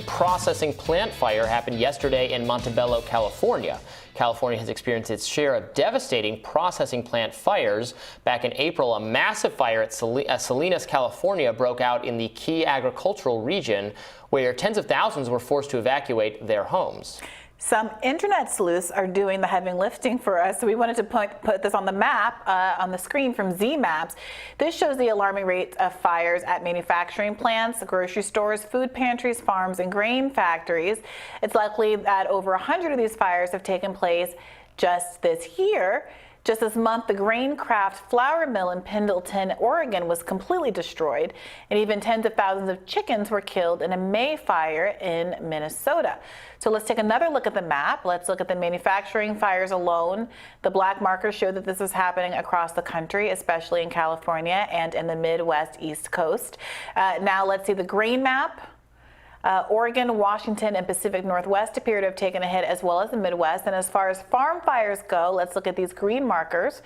food processing plant fire happened yesterday in Montebello, California. California has experienced its share of devastating processing plant fires. Back in April, a massive fire at Salinas, California broke out in the key agricultural region, where tens of thousands were forced to evacuate their homes. Some internet sleuths are doing the heavy lifting for us, so we wanted to put this on the map on the screen from Z-Maps. This shows the alarming rate of fires at manufacturing plants, grocery stores, food pantries, farms, and grain factories. It's likely that over 100 of these fires have taken place just this year. Just this month, the Graincraft flour mill in Pendleton, Oregon was completely destroyed, and even tens of thousands of chickens were killed in a May fire in Minnesota. So let's take another look at the map. Let's look at the manufacturing fires alone. The black markers show that this is happening across the country, especially in California and in the Midwest East Coast. Now let's see the grain map. Oregon, Washington, and Pacific Northwest appear to have taken a hit, as well as the Midwest. And as far as farm fires go, let's look at these green markers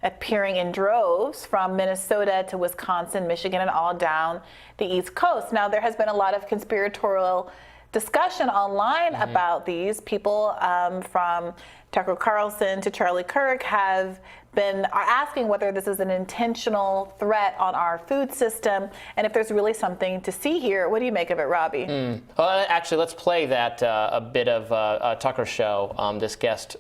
appearing in droves from Minnesota to Wisconsin, Michigan, and all down the East Coast. Now, there has been a lot of conspiratorial discussion online about these. People from Tucker Carlson to Charlie Kirk are asking whether this is an intentional threat on our food system, and if there's really something to see here. What do you make of it, Robbie? Well, actually, let's play that a bit of Tucker's show. This guest,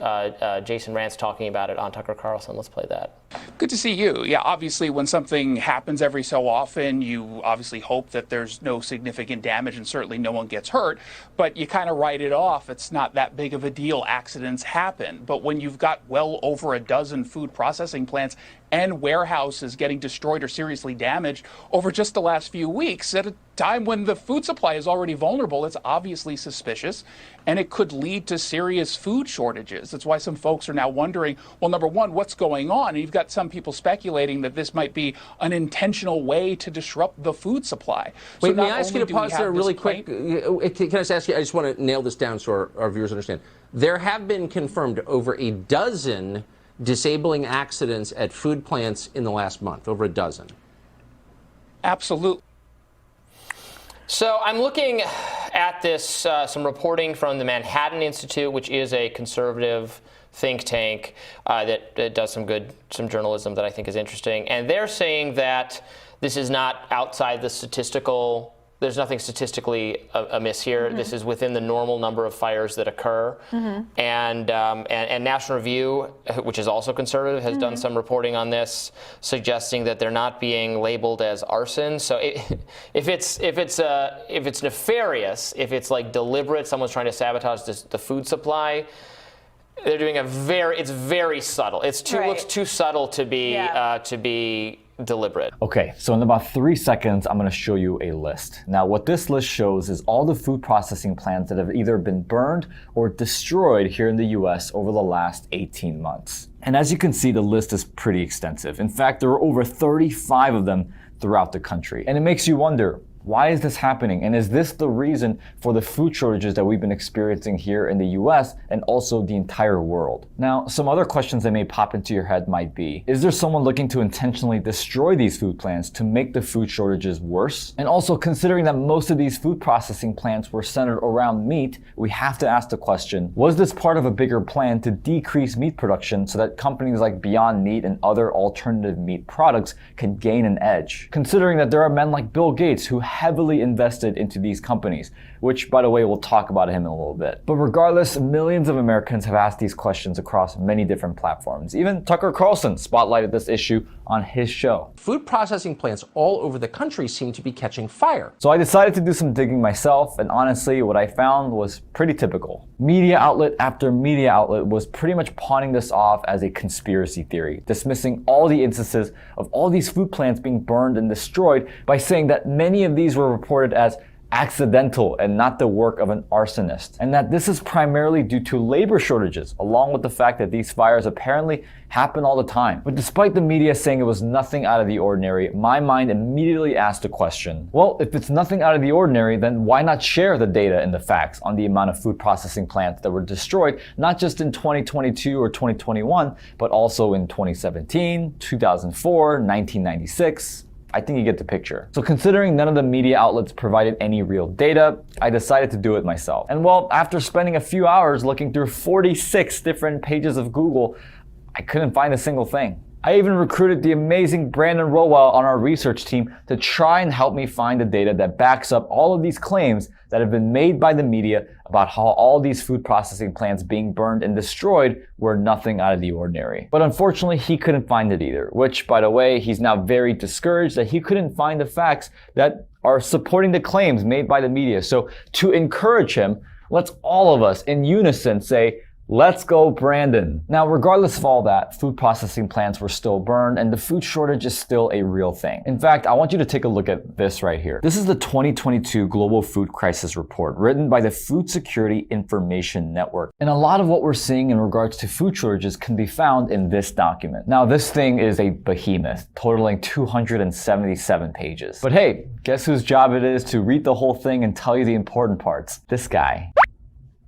Jason Rantz, talking about it on Tucker Carlson. Let's play that. Good to see you. Yeah, obviously, when something happens every so often, you obviously hope that there's no significant damage and certainly no one gets hurt, but you kind of write it off. It's not that big of a deal. Accidents happen. But when you've got well over a dozen food processing plants and warehouses getting destroyed or seriously damaged over just the last few weeks, at a time when the food supply is already vulnerable, it's obviously suspicious, and it could lead to serious food shortages. That's why some folks are now wondering, well, number one, what's going on? And you've got some people speculating that this might be an intentional way to disrupt the food supply. Wait, may I ask you to pause there really quick? Can I just ask you, I just want to nail this down so our viewers understand. There have been confirmed over a dozen disabling accidents at food plants in the last month, over a dozen. Absolutely. So I'm looking at this, some reporting from the Manhattan Institute, which is a conservative think tank that does some journalism that I think is interesting. And they're saying that this is not outside the statistical. There's nothing statistically amiss here. This is within the normal number of fires that occur. And National Review, which is also conservative, has done some reporting on this, suggesting that they're not being labeled as arson. So if it's nefarious, if it's like deliberate, someone's trying to sabotage the food supply, they're doing it's very subtle. Looks too subtle to be deliberate. Okay, so in about 3 seconds, I'm going to show you a list. Now, what this list shows is all the food processing plants that have either been burned or destroyed here in the US over the last 18 months. And as you can see, the list is pretty extensive. In fact, there are over 35 of them throughout the country. And it makes you wonder, why is this happening? And is this the reason for the food shortages that we've been experiencing here in the US and also the entire world? Now, some other questions that may pop into your head might be, is there someone looking to intentionally destroy these food plants to make the food shortages worse? And also, considering that most of these food processing plants were centered around meat, we have to ask the question, was this part of a bigger plan to decrease meat production so that companies like Beyond Meat and other alternative meat products can gain an edge? Considering that there are men like Bill Gates who heavily invested into these companies, which, by the way, we'll talk about him in a little bit. But regardless, millions of Americans have asked these questions across many different platforms. Even Tucker Carlson spotlighted this issue on his show. Food processing plants all over the country seem to be catching fire. So I decided to do some digging myself, and honestly, what I found was pretty typical. Media outlet after media outlet was pretty much pawning this off as a conspiracy theory, dismissing all the instances of all these food plants being burned and destroyed by saying that many of these were reported as accidental and not the work of an arsonist, and that this is primarily due to labor shortages, along with the fact that these fires apparently happen all the time. But despite the media saying it was nothing out of the ordinary, my mind immediately asked the question, well, if it's nothing out of the ordinary, then why not share the data and the facts on the amount of food processing plants that were destroyed, not just in 2022 or 2021, but also in 2017, 2004, 1996, I think you get the picture. So considering none of the media outlets provided any real data, I decided to do it myself. And well, after spending a few hours looking through 46 different pages of Google, I couldn't find a single thing. I even recruited the amazing Brandon Rowell on our research team to try and help me find the data that backs up all of these claims that have been made by the media about how all these food processing plants being burned and destroyed were nothing out of the ordinary. But unfortunately, he couldn't find it either, which, by the way, he's now very discouraged that he couldn't find the facts that are supporting the claims made by the media. So to encourage him, let's all of us in unison say, "Let's go, Brandon." Now, regardless of all that, food processing plants were still burned and the food shortage is still a real thing. In fact, I want you to take a look at this right here. This is the 2022 Global Food Crisis Report written by the Food Security Information Network. And a lot of what we're seeing in regards to food shortages can be found in this document. Now, this thing is a behemoth, totaling 277 pages. But hey, guess whose job it is to read the whole thing and tell you the important parts? This guy.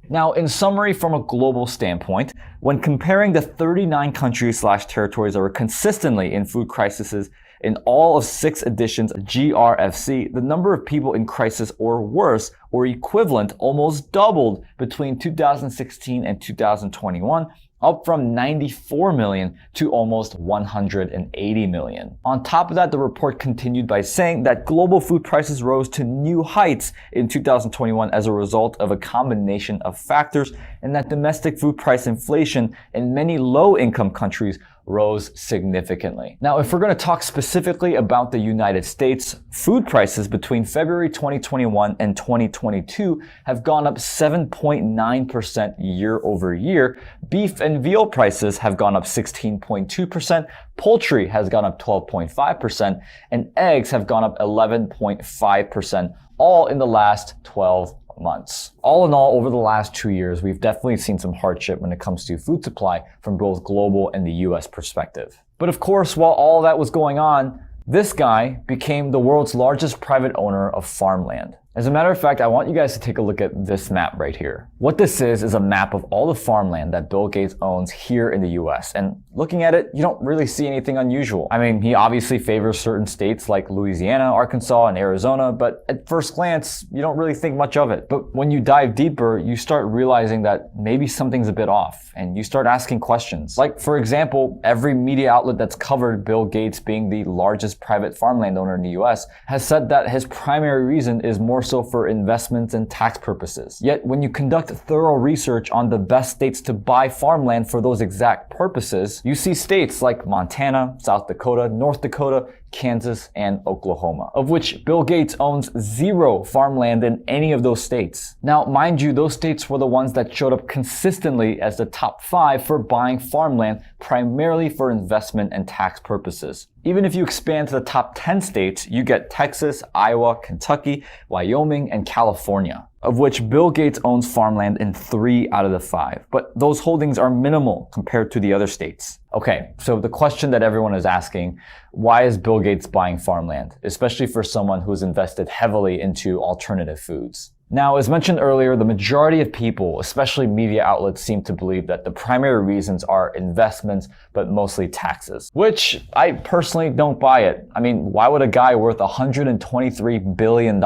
Now, in summary, from a global standpoint, when comparing the 39 countries/territories that were consistently in food crises in all of 6 editions of GRFC, the number of people in crisis or worse or equivalent almost doubled between 2016 and 2021, up from 94 million to almost 180 million. On top of that, the report continued by saying that global food prices rose to new heights in 2021 as a result of a combination of factors, and that domestic food price inflation in many low-income countries rose significantly. Now, if we're going to talk specifically about the United States, food prices between February 2021 and 2022 have gone up 7.9% year over year. Beef and veal prices have gone up 16.2%, poultry has gone up 12.5%, and eggs have gone up 11.5%, all in the last 12 months. All in all, over the last 2 years, we've definitely seen some hardship when it comes to food supply from both global and the US perspective. But of course, while all that was going on, this guy became the world's largest private owner of farmland. As a matter of fact, I want you guys to take a look at this map right here. What this is a map of all the farmland that Bill Gates owns here in the US. And looking at it, you don't really see anything unusual. I mean, he obviously favors certain states like Louisiana, Arkansas, and Arizona, but at first glance, you don't really think much of it. But when you dive deeper, you start realizing that maybe something's a bit off, and you start asking questions. Like, for example, every media outlet that's covered Bill Gates being the largest private farmland owner in the US has said that his primary reason is more so for investments and tax purposes. Yet when you conduct thorough research on the best states to buy farmland for those exact purposes, you see states like Montana, South Dakota, North Dakota, Kansas, and Oklahoma, of which Bill Gates owns 0 farmland in any of those states. Now, mind you, those states were the ones that showed up consistently as the top 5 for buying farmland, primarily for investment and tax purposes. Even if you expand to the top 10 states, you get Texas, Iowa, Kentucky, Wyoming, and California, of which Bill Gates owns farmland in 3 out of the 5. But those holdings are minimal compared to the other states. Okay, so the question that everyone is asking, why is Bill Gates buying farmland, especially for someone who's invested heavily into alternative foods? Now, as mentioned earlier, the majority of people, especially media outlets, seem to believe that the primary reasons are investments, but mostly taxes, which I personally don't buy it. I mean, why would a guy worth $123 billion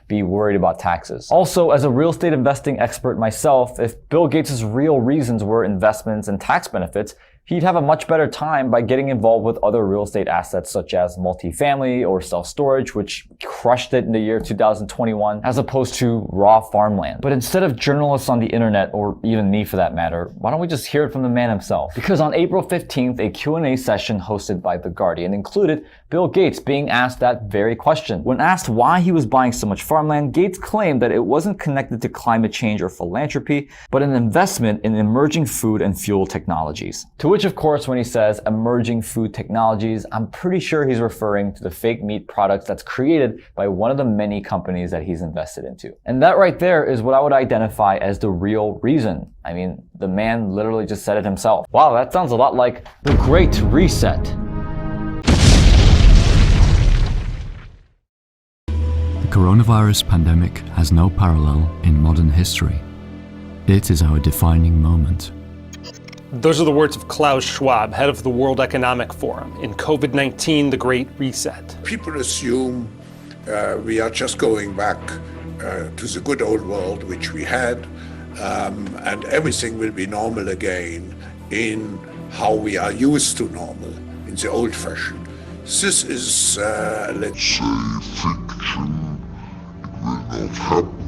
be worried about taxes? Also, as a real estate investing expert myself, if Bill Gates' real reasons were investments and tax benefits, he'd have a much better time by getting involved with other real estate assets such as multifamily or self-storage, which crushed it in the year 2021, as opposed to raw farmland. But instead of journalists on the internet, or even me for that matter, why don't we just hear it from the man himself? Because on April 15th, a Q&A session hosted by The Guardian included Bill Gates being asked that very question. When asked why he was buying so much farmland, Gates claimed that it wasn't connected to climate change or philanthropy, but an investment in emerging food and fuel technologies. To which, of course, when he says emerging food technologies, I'm pretty sure he's referring to the fake meat products that's created by one of the many companies that he's invested into. And that right there is what I would identify as the real reason. I mean, the man literally just said it himself. Wow, that sounds a lot like the Great Reset. The coronavirus pandemic has no parallel in modern history. It is our defining moment. Those are the words of Klaus Schwab, head of the World Economic Forum, in COVID-19, the Great Reset. People assume we are just going back to the good old world which we had, and everything will be normal again in how we are used to normal, in the old fashion. This is, let's say, fiction. It will not happen.